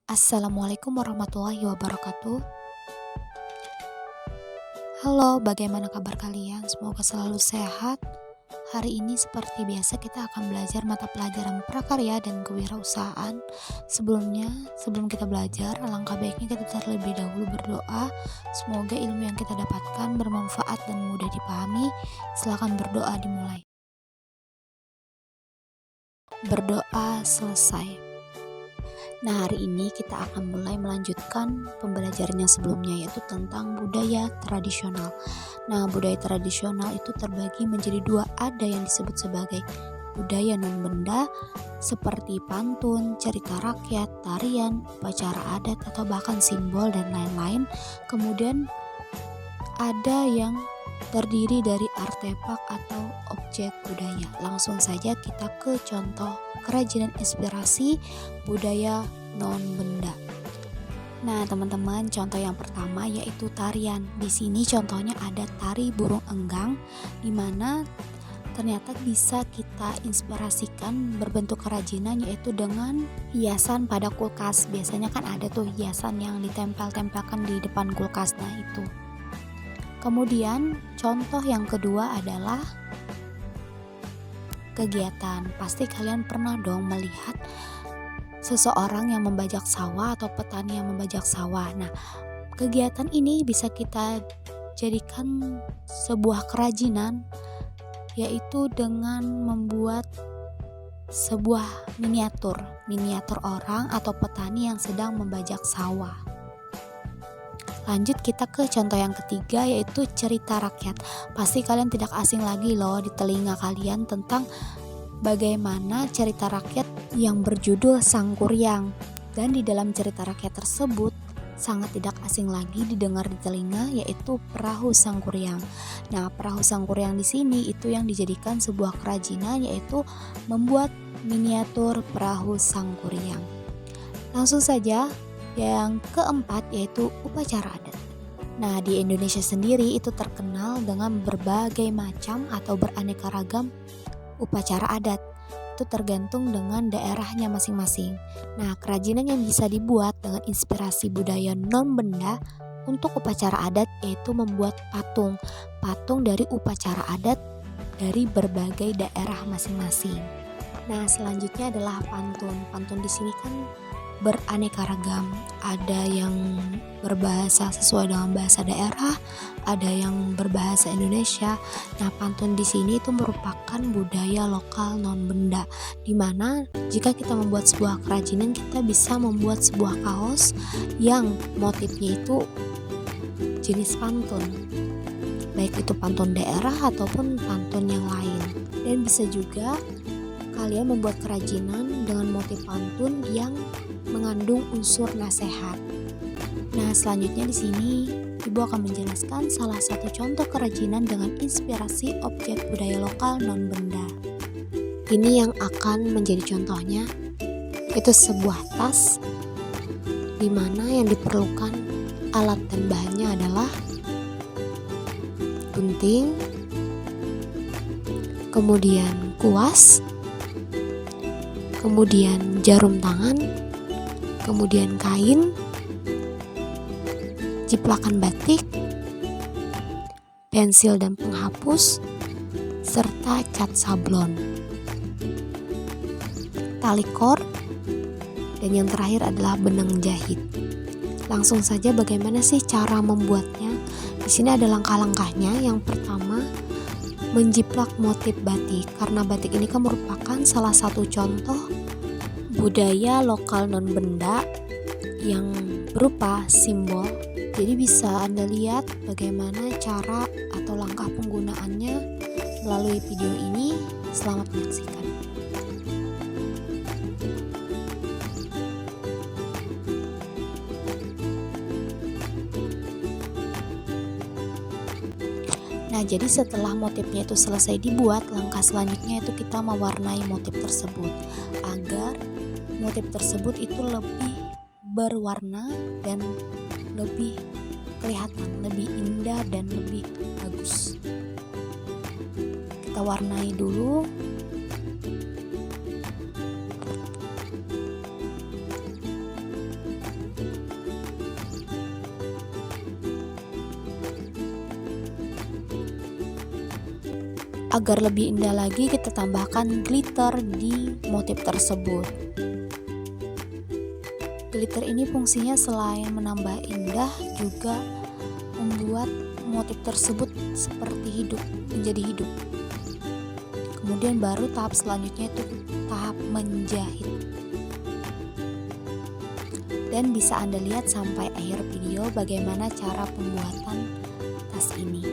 Assalamualaikum warahmatullahi wabarakatuh. Halo, bagaimana kabar kalian? Semoga selalu sehat. Hari ini seperti biasa kita akan belajar mata pelajaran prakarya dan kewirausahaan. Sebelum kita belajar, alangkah baiknya kita terlebih dahulu berdoa. Semoga ilmu yang kita dapatkan bermanfaat dan mudah dipahami. Silakan berdoa dimulai. Berdoa selesai. Nah, hari ini kita akan mulai melanjutkan pembelajaran yang sebelumnya, yaitu tentang budaya tradisional. Nah, budaya tradisional itu terbagi menjadi dua, ada yang disebut sebagai budaya non-benda seperti pantun, cerita rakyat, tarian, upacara adat, atau bahkan simbol dan lain-lain. Kemudian ada yang terdiri dari artefak atau objek budaya. Langsung saja kita ke contoh kerajinan inspirasi budaya non-benda. Nah, teman-teman, contoh yang pertama yaitu tarian. Di sini contohnya ada tari burung enggang, di mana ternyata bisa kita inspirasikan berbentuk kerajinan, yaitu dengan hiasan pada kulkas. Biasanya kan ada tuh hiasan yang ditempel-tempelkan di depan kulkas. Nah, itu. Kemudian contoh yang kedua adalah kegiatan. Pasti kalian pernah dong melihat seseorang yang membajak sawah atau petani yang membajak sawah. Nah, kegiatan ini bisa kita jadikan sebuah kerajinan, yaitu dengan membuat sebuah miniatur orang atau petani yang sedang membajak sawah. Lanjut kita ke contoh yang ketiga, yaitu cerita rakyat. Pasti kalian tidak asing lagi loh di telinga kalian tentang bagaimana cerita rakyat yang berjudul Sang Kuryang. Dan di dalam cerita rakyat tersebut sangat tidak asing lagi didengar di telinga, yaitu perahu Sang Kuryang. Nah, perahu Sang Kuryang di sini itu yang dijadikan sebuah kerajinan, yaitu membuat miniatur perahu Sang Kuryang. Langsung saja yang keempat, yaitu upacara adat. Nah, di Indonesia sendiri itu terkenal dengan berbagai macam atau beraneka ragam upacara adat. Itu tergantung dengan daerahnya masing-masing. Nah, kerajinan yang bisa dibuat dengan inspirasi budaya non-benda untuk upacara adat yaitu membuat patung dari upacara adat dari berbagai daerah masing-masing. Nah, selanjutnya adalah pantun. Pantun di sini kan beraneka ragam, ada yang berbahasa sesuai dengan bahasa daerah, ada yang berbahasa Indonesia. Nah, pantun di sini itu merupakan budaya lokal non-benda, di mana jika kita membuat sebuah kerajinan, kita bisa membuat sebuah kaos yang motifnya itu jenis pantun, baik itu pantun daerah ataupun pantun yang lain. Dan bisa juga kalian membuat kerajinan dengan motif pantun yang mengandung unsur nasihat. Nah, selanjutnya di sini Ibu akan menjelaskan salah satu contoh kerajinan dengan inspirasi objek budaya lokal non-benda. Ini yang akan menjadi contohnya, itu sebuah tas di mana yang diperlukan alat dan bahannya adalah gunting, kemudian kuas, kemudian jarum tangan, kemudian kain, jiplakan batik, pensil dan penghapus, serta cat sablon, tali kor, dan yang terakhir adalah benang jahit. Langsung saja bagaimana sih cara membuatnya? Di sini ada langkah-langkahnya. Yang pertama, menjiplak motif batik, karena batik ini kan merupakan salah satu contoh budaya lokal non-benda yang berupa simbol. Jadi bisa Anda lihat bagaimana cara atau langkah penggunaannya melalui video ini. Selamat menyaksikan. Nah, jadi setelah motifnya itu selesai dibuat, langkah selanjutnya itu kita mewarnai motif tersebut agar motif tersebut itu lebih berwarna dan lebih kelihatan, lebih indah dan lebih bagus. Kita warnai dulu. Agar lebih indah lagi, kita tambahkan glitter di motif tersebut. Glitter ini fungsinya selain menambah indah, juga membuat motif tersebut seperti hidup, menjadi hidup. Kemudian baru tahap selanjutnya itu tahap menjahit. Dan bisa Anda lihat sampai akhir video bagaimana cara pembuatan tas ini.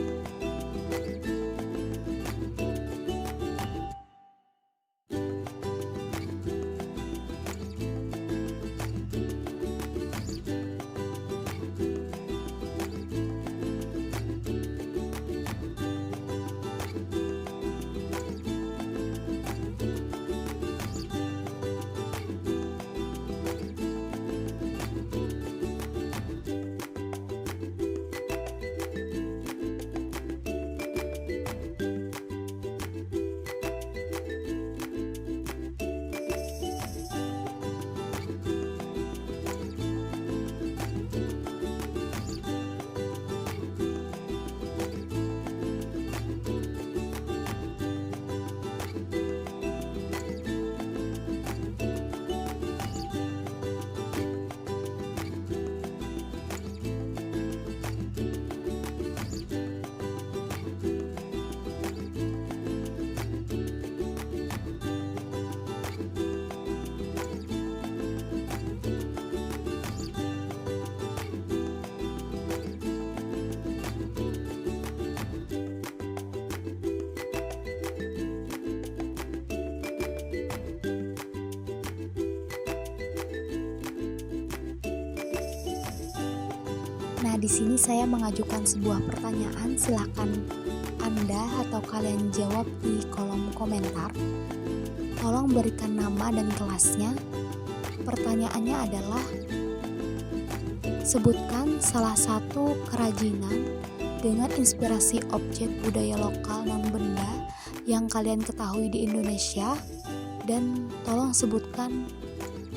Nah, di sini saya mengajukan sebuah pertanyaan, silakan Anda atau kalian jawab di kolom komentar. Tolong berikan nama dan kelasnya. Pertanyaannya adalah, sebutkan salah satu kerajinan dengan inspirasi objek budaya lokal non-benda yang kalian ketahui di Indonesia, dan tolong sebutkan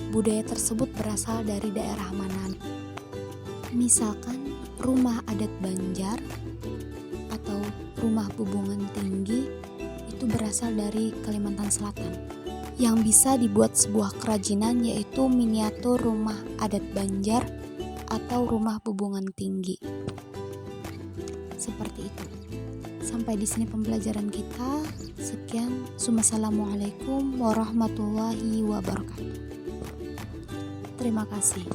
budaya tersebut berasal dari daerah mana. Misalkan rumah adat Banjar atau rumah bubungan tinggi itu berasal dari Kalimantan Selatan. Yang bisa dibuat sebuah kerajinan yaitu miniatur rumah adat Banjar atau rumah bubungan tinggi. Seperti itu. Sampai di sini pembelajaran kita. Sekian. Wassalamualaikum warahmatullahi wabarakatuh. Terima kasih.